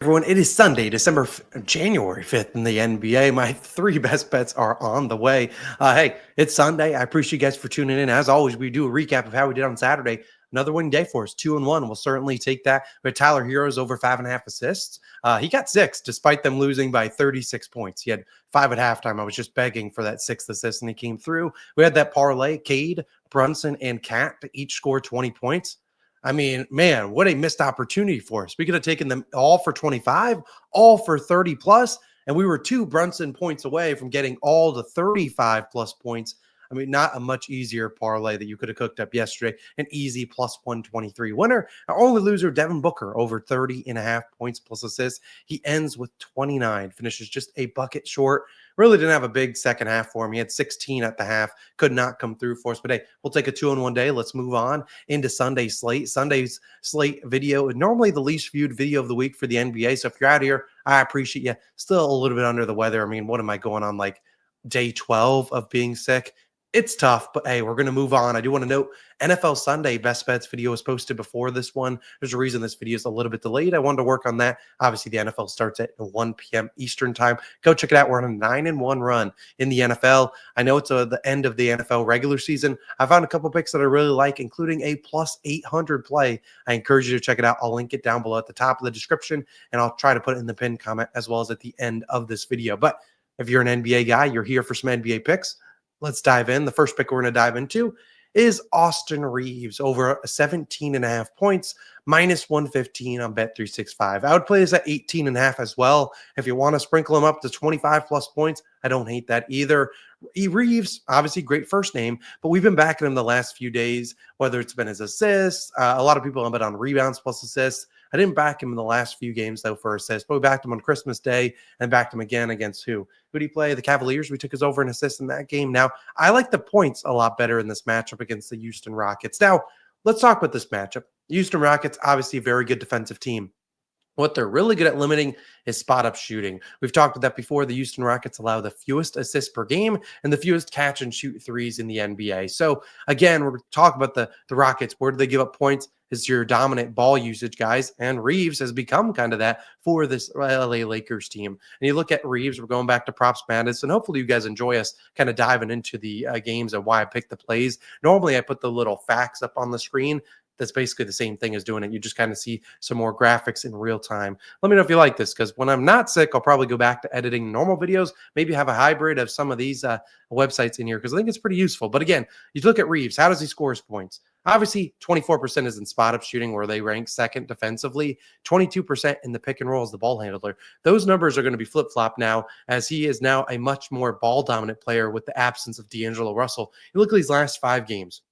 Everyone, it is Sunday, January 5th in the NBA. My three best bets are on the way. Hey, it's Sunday. I appreciate you guys for tuning in. As always, we do a recap of how we did on Saturday. Another winning day for us, 2-1. We'll certainly take that. But Tyler Hero's over 5.5 assists. He got six, despite them losing by 36 points. He had five at halftime. I was just begging for that sixth assist, and he came through. We had that parlay. Cade, Brunson, and Cat to each score 20 points. I mean, man, what a missed opportunity for us. We could have taken them all for 25, all for 30 plus, and we were two Brunson points away from getting all the 35 plus points. I mean, not a much easier parlay that you could have cooked up yesterday. An easy plus 123 winner. Our only loser, Devin Booker, over 30.5 points plus assists. He ends with 29, finishes just a bucket short. Really didn't have a big second half for him. He had 16 at the half, could not come through for us. But hey, we'll take a 2-in-1 day. Let's move on into Sunday's slate. Sunday's slate video, normally the least viewed video of the week for the NBA. So if you're out here, I appreciate you. Still a little bit under the weather. I mean, what am I going on, like day 12 of being sick? It's tough, but hey, we're going to move on. I do want to note NFL Sunday best bets video was posted before this one. There's a reason this video is a little bit delayed. I wanted to work on that. Obviously, the NFL starts at 1 p.m. Eastern time. Go check it out. We're on a 9-1 run in the NFL. I know it's the end of the NFL regular season. I found a couple picks that I really like, including a plus 800 play. I encourage you to check it out. I'll link it down below at the top of the description, and I'll try to put it in the pinned comment as well as at the end of this video. But if you're an NBA guy, you're here for some NBA picks. Let's dive in. The first pick we're going to dive into is Austin Reeves over 17.5 points, minus 115 on Bet365. I would play this at 18.5 as well. If you want to sprinkle him up to 25 plus points, I don't hate that either. Reeves, obviously great first name, but we've been backing him the last few days, whether it's been his assists. A lot of people have been on rebounds plus assists. I didn't back him in the last few games, though, for assists, but we backed him on Christmas Day and backed him again against who? Who did he play? The Cavaliers. We took his over and assist in that game. Now, I like the points a lot better in this matchup against the Houston Rockets. Now, let's talk about this matchup. Houston Rockets, obviously a very good defensive team. What they're really good at limiting is spot-up shooting. We've talked about that before. The Houston Rockets allow the fewest assists per game and the fewest catch-and-shoot threes in the NBA. So, again, we're talking about the Rockets. Where do they give up points? Is your dominant ball usage, guys. And Reeves has become kind of that for this LA Lakers team. And you look at Reeves, we're going back to Props Madness, and hopefully you guys enjoy us kind of diving into the games and why I picked the plays. Normally, I put the little facts up on the screen. That's basically the same thing as doing it. You just kind of see some more graphics in real time. Let me know if you like this, because when I'm not sick, I'll probably go back to editing normal videos, maybe have a hybrid of some of these websites in here, because I think it's pretty useful. But again, you look at Reeves. How does he score his points? Obviously, 24% is in spot-up shooting, where they rank second defensively. 22% in the pick and roll as the ball handler. Those numbers are going to be flip-flop now, as he is now a much more ball-dominant player with the absence of D'Angelo Russell. You look at these last 5 games.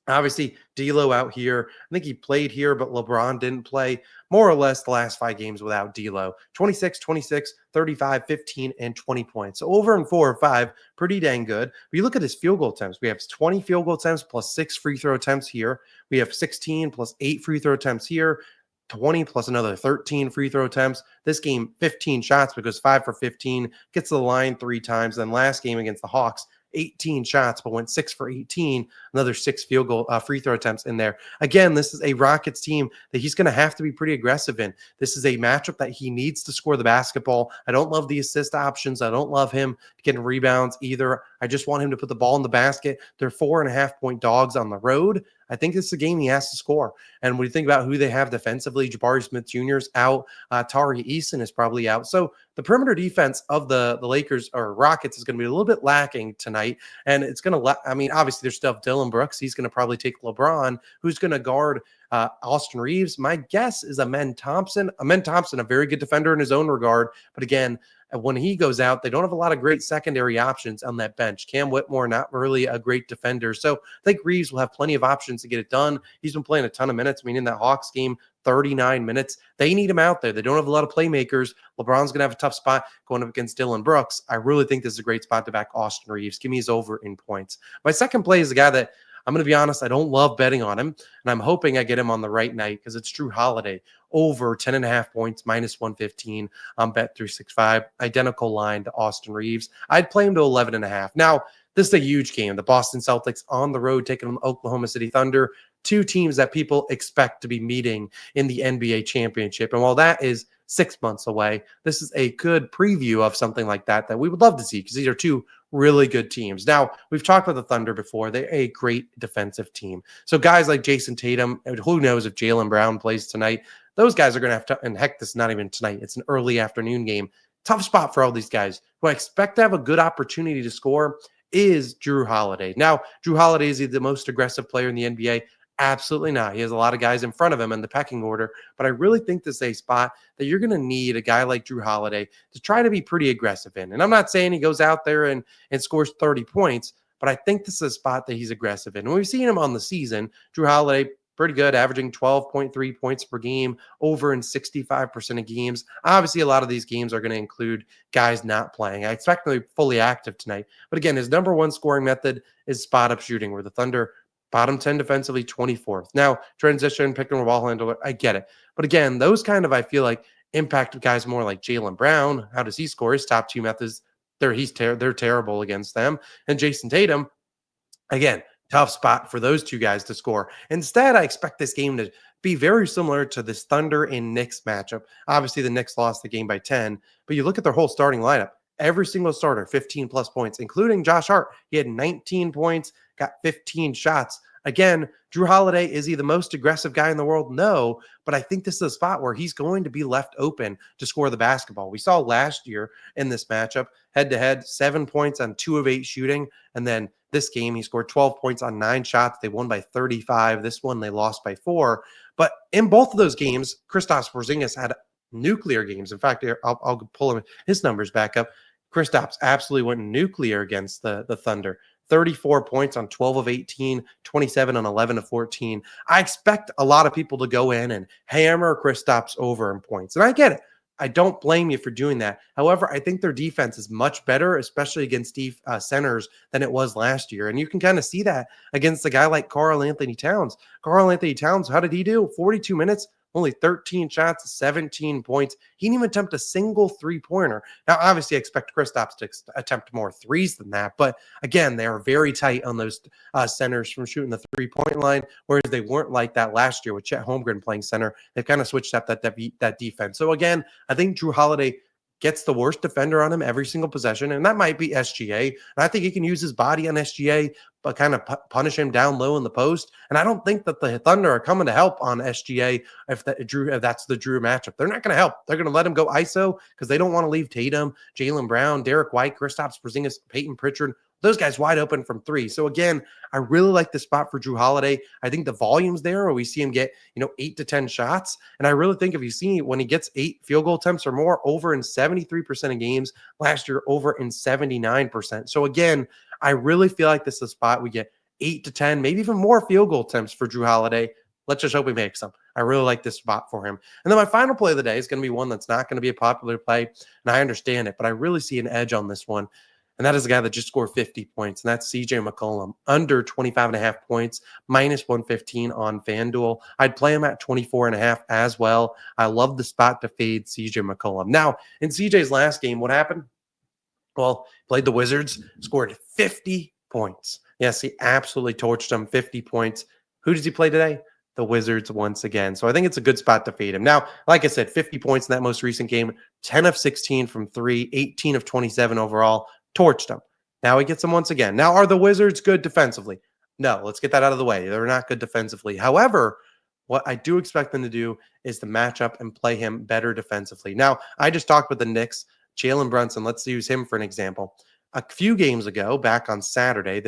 Obviously, D'Lo out here. I think he played here, but LeBron didn't play. More or less the last 5 games without D'Lo. 26, 26, 35, 15, and 20 points. So over in 4 or 5, pretty dang good. But you look at his field goal attempts. We have 20 field goal attempts plus 6 free throw attempts here. We have 16 plus 8 free throw attempts here. 20 plus another 13 free throw attempts. This game, 15 shots because 5 for 15. Gets to the line 3 times. Then last game against the Hawks, 18 shots, but went 6 for 18, another 6 field goal free throw attempts in there. Again, this is a Rockets team that he's going to have to be pretty aggressive in. This is a matchup that he needs to score the basketball. I don't love the assist options. I don't love him getting rebounds either. I just want him to put the ball in the basket. They're 4.5 point dogs on the road. I think this is a game he has to score. And when you think about who they have defensively, Jabari Smith Jr. is out. Tari Eason is probably out. So the perimeter defense of the Lakers or Rockets is going to be a little bit lacking tonight. And it's going to, I mean, obviously there's still Dylan Brooks. He's going to probably take LeBron, who's going to guard Austin Reeves. My guess is Amen Thompson. Amen Thompson, a very good defender in his own regard. But again, when he goes out, they don't have a lot of great secondary options on that bench. Cam Whitmore, not really a great defender. So I think Reeves will have plenty of options to get it done. He's been playing a ton of minutes. I mean, in that Hawks game, 39 minutes. They need him out there. They don't have a lot of playmakers. LeBron's going to have a tough spot going up against Dylan Brooks. I really think this is a great spot to back Austin Reeves. Give me his over in points. My second play is a guy that I'm going to be honest, I don't love betting on him, and I'm hoping I get him on the right night because it's Jrue Holiday over 10.5 points, minus 115 on Bet365. Identical line to Austin Reeves. I'd play him to 11.5. Now, this is a huge game. The Boston Celtics on the road taking on Oklahoma City Thunder, 2 teams that people expect to be meeting in the NBA championship. And while that is 6 months away. This is a good preview of something like that we would love to see because these are two really good teams. Now, we've talked about the Thunder before. They're a great defensive team. So guys like Jason Tatum, and who knows if Jaylen Brown plays tonight, those guys are going to have to, and heck, this is not even tonight. It's an early afternoon game. Tough spot for all these guys who I expect to have a good opportunity to score is Jrue Holiday. Now, Jrue Holiday, is he the most aggressive player in the NBA? Absolutely not. He has a lot of guys in front of him in the pecking order, but I really think this is a spot that you're going to need a guy like Jrue Holiday to try to be pretty aggressive in. And I'm not saying he goes out there and scores 30 points, but I think this is a spot that he's aggressive in. And we've seen him on the season. Jrue Holiday, pretty good, averaging 12.3 points per game, over in 65% of games. Obviously, a lot of these games are going to include guys not playing. I expect them to be fully active tonight. But again, his number one scoring method is spot-up shooting, where the Thunder bottom 10 defensively, 24th. Now, transition, pick and roll ball handler, I get it. But again, those kind of, I feel like, impact guys more like Jaylen Brown. How does he score? His top two methods, they're terrible against them. And Jason Tatum, again, tough spot for those two guys to score. Instead, I expect this game to be very similar to this Thunder and Knicks matchup. Obviously, the Knicks lost the game by 10, but you look at their whole starting lineup. Every single starter, 15 plus points, including Josh Hart. He had 19 points, got 15 shots. Again, Jrue Holiday, is he the most aggressive guy in the world? No, but I think this is a spot where he's going to be left open to score the basketball. We saw last year in this matchup, head-to-head, 7 points on 2 of 8 shooting, and then this game, he scored 12 points on 9 shots. They won by 35. This one, they lost by 4. But in both of those games, Kristaps Porzingis had nuclear games. In fact, I'll pull his numbers back up. Kristaps absolutely went nuclear against the Thunder. 34 points on 12 of 18, 27 on 11 of 14. I expect a lot of people to go in and hammer Kristaps over in points. And I get it. I don't blame you for doing that. However, I think their defense is much better, especially against centers, than it was last year. And you can kind of see that against a guy like Karl-Anthony Towns. Karl-Anthony Towns, how did he do? 42 minutes, only 13 shots, 17 points. He didn't even attempt a single three-pointer. Now, obviously, I expect Kristaps to attempt more threes than that. But again, they are very tight on those centers from shooting the three-point line, whereas they weren't like that last year with Chet Holmgren playing center. They've kind of switched up that defense. So again, I think Jrue Holiday gets the worst defender on him every single possession, and that might be SGA. And I think he can use his body on SGA, but kind of punish him down low in the post. And I don't think that the Thunder are coming to help on SGA if that's the Jrue matchup. They're not going to help. They're going to let him go ISO because they don't want to leave Tatum, Jaylen Brown, Derek White, Kristaps Porzingis, Peyton Pritchard, those guys wide open from three. So again, I really like the spot for Jrue Holiday. I think the volume's there where we see him get, 8 to 10 shots. And I really think if you see when he gets 8 field goal attempts or more, over in 73% of games, last year over in 79%. So again, I really feel like this is a spot we get 8 to 10, maybe even more field goal attempts for Jrue Holiday. Let's just hope he makes them. I really like this spot for him. And then my final play of the day is going to be one that's not going to be a popular play, and I understand it, but I really see an edge on this one. And that is a guy that just scored 50 points, and that's CJ McCollum, under 25.5 points, minus 115 on FanDuel. I'd play him at 24.5 as well. I love the spot to fade CJ McCollum. Now, in CJ's last game, what happened? Well, played the Wizards, scored 50 points. Yes, he absolutely torched them, 50 points. Who does he play today? The Wizards once again. So I think it's a good spot to fade him. Now, like I said, 50 points in that most recent game, 10 of 16 from 3, 18 of 27 overall. Torched them. Now he gets them once again. Now, are the Wizards good defensively? No, let's get that out of the way. They're not good defensively. However, what I do expect them to do is to match up and play him better defensively. Now, I just talked with the Knicks, Jalen Brunson. Let's use him for an example. A few games ago, back on Saturday,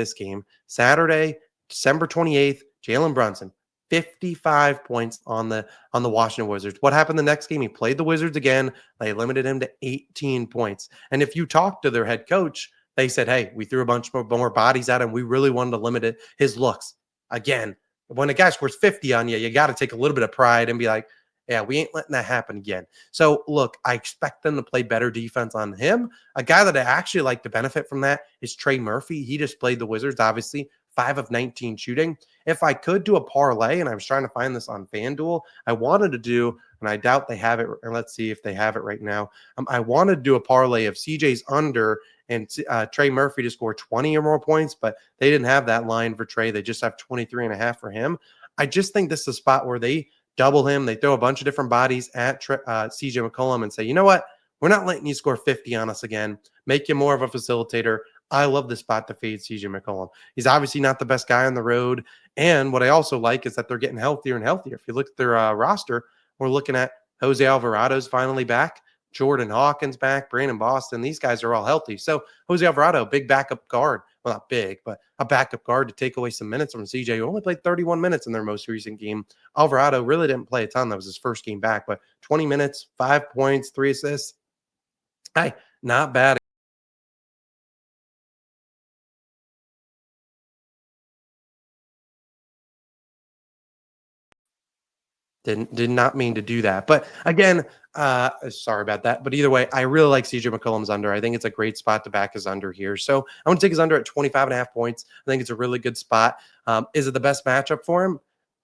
Saturday, December 28th, Jalen Brunson, 55 points on the Washington Wizards. What happened the next game? He played the Wizards again. They limited him to 18 points. And if you talk to their head coach, they said, hey, we threw a bunch more bodies at him. We really wanted to limit his looks. Again, when a guy scores 50 on you, you got to take a little bit of pride and be like, yeah, we ain't letting that happen again. So, look, I expect them to play better defense on him. A guy that I actually like to benefit from that is Trey Murphy. He just played the Wizards, obviously, 5 of 19 shooting. If I could do a parlay, and I was trying to find this on FanDuel, I wanted to do, and I doubt they have it, and let's see if they have it right now. I wanted to do a parlay of CJ's under and Trey Murphy to score 20 or more points, but they didn't have that line for Trey. They just have 23.5 for him. I just think this is a spot where they double him. They throw a bunch of different bodies at CJ McCollum and say, you know what? We're not letting you score 50 on us again. Make you more of a facilitator. I love the spot to fade CJ McCollum. He's obviously not the best guy on the road. And what I also like is that they're getting healthier and healthier. If you look at their roster, we're looking at Jose Alvarado's finally back. Jordan Hawkins back, Brandon Boston. These guys are all healthy. So Jose Alvarado, big backup guard. Well, not big, but a backup guard to take away some minutes from CJ, who only played 31 minutes in their most recent game. Alvarado really didn't play a ton. That was his first game back, but 20 minutes, 5 points, 3 assists. Hey, not bad. Did not mean to do that. But again, sorry about that. But either way, I really like CJ McCollum's under. I think it's a great spot to back his under here. So I want to take his under at 25.5 points. I think it's a really good spot. Is it the best matchup for him?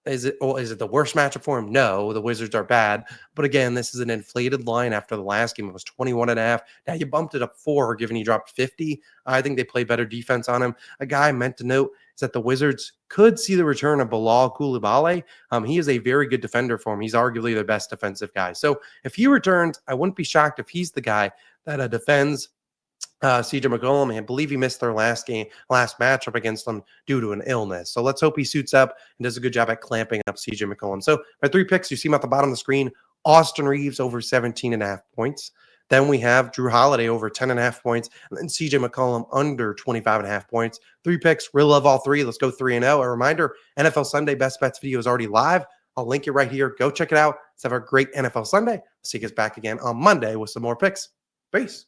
Is it the worst matchup for him? No, the Wizards are bad. But again, this is an inflated line after the last game. It was 21.5. Now you bumped it up 4, given he dropped 50. I think they play better defense on him. A guy I meant to note is that the Wizards could see the return of Bilal Coulibaly. He is a very good defender for him. He's arguably the best defensive guy. So if he returns, I wouldn't be shocked if he's the guy that defends CJ McCollum. I believe he missed their last matchup against them due to an illness. So let's hope he suits up and does a good job at clamping up CJ McCollum. So my 3 picks, you see him at the bottom of the screen. Austin Reeves over 17.5 points. Then we have Jrue Holiday over 10.5 points. And then CJ McCollum under 25.5 points. 3 picks. Real love all 3. Let's go 3-0. A reminder, NFL Sunday Best Bets video is already live. I'll link it right here. Go check it out. Let's have a great NFL Sunday. See you guys back again on Monday with some more picks. Peace.